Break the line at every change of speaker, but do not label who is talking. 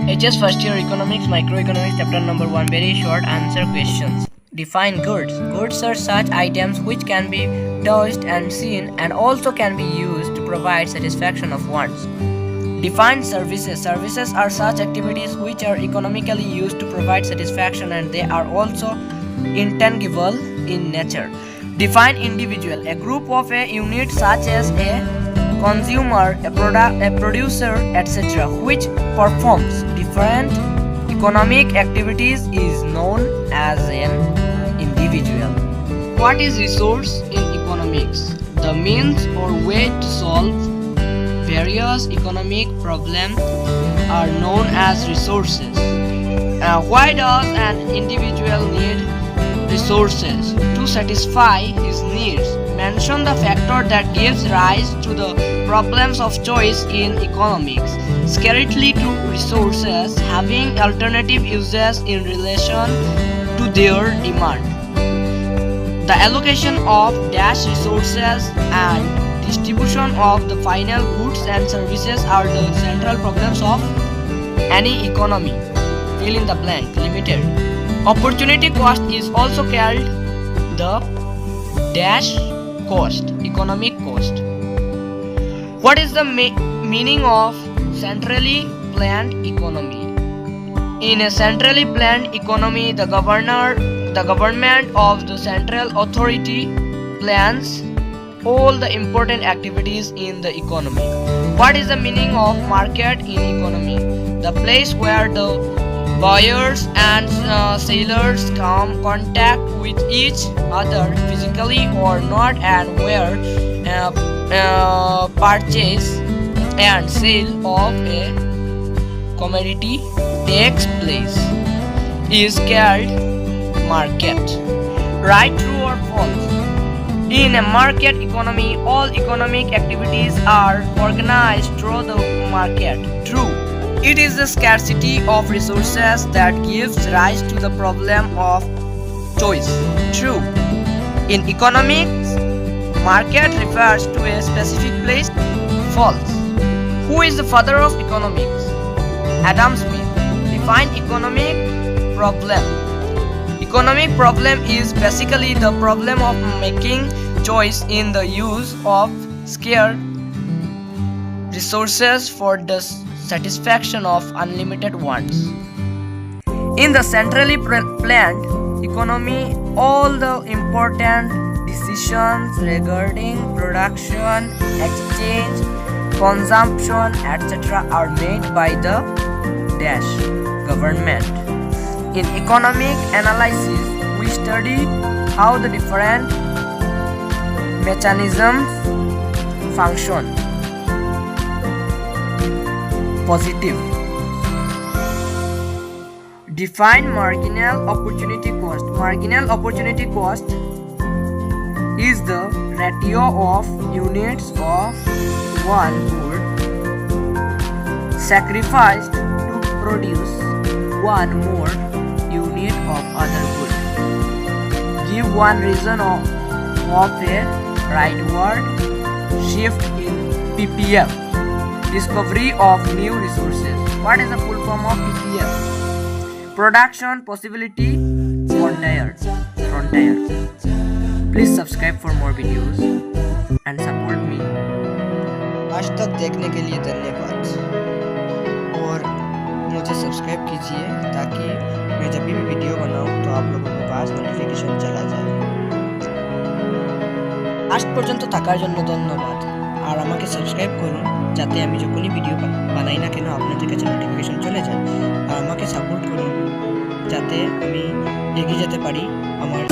HS first year economics, microeconomics, chapter number 1, very short answer questions. Define goods. Goods are such items which can be touched and seen and also can be used to provide satisfaction of wants. Define services. Services are such activities which are economically used to provide satisfaction and they are also intangible in nature. Define individual. A group of a unit such as a consumer, a producer, etc., which performs different economic activities is known as an individual. What is resource in economics? The means or way to solve various economic problems are known as resources. Why does an individual need resources? To satisfy his needs. Mention the factor that gives rise to the problems of choice in economics. Scarcity to resources having alternative uses in relation to their demand. The allocation of dash resources and distribution of the final goods and services are the central problems of any economy. Fill in the blank. Limited. Opportunity cost is also called the dash cost, economic cost. What is the meaning of centrally planned economy? In a centrally planned economy, the government of the central authority plans all the important activities in the economy. What is the meaning of market in economy? The place where the buyers and sellers come contact with each other physically or not, and where purchase and sale of a commodity takes place is called market. Right, true or false? In a market economy, all economic activities are organized through the market. True. It is the scarcity of resources that gives rise to the problem of choice. True. In economics, market refers to a specific place. False. Who is the father of economics? Adam Smith. Define economic problem. Economic problem is basically the problem of making choice in the use of scarce resources for the satisfaction of unlimited wants. In the centrally planned economy, all the important decisions regarding production, exchange, consumption, etc. are made by the dash government. In economic analysis, we study how the different mechanisms function. Positive. Define marginal opportunity cost. Marginal opportunity cost is the ratio of units of one good sacrificed to produce one more unit of other good. Give one reason of a rightward shift in PPF. Discovery of new resources. What is the full form of PPF? Production Possibility Frontier. Please subscribe for more videos and support me. आज तक देखने के लिए धन्यवाद और मुझे subscribe कीजिए ताकि मैं जब भी वीडियो बनाऊं तो आप लोगों के पास नोटिफिकेशन चला जाए। आज পর্যন্ত থাকার জন্য ধন্যবাদ আর আমাকে সাবস্ক্রাইব করুন যাতে আমি যখনই ভিডিও বানাই না কেন আপনাদের কাছে নোটিফিকেশন চলে যায় আর আমাকে সাপোর্ট করুন যাতে আমি এগিয়ে যেতে পারি আমার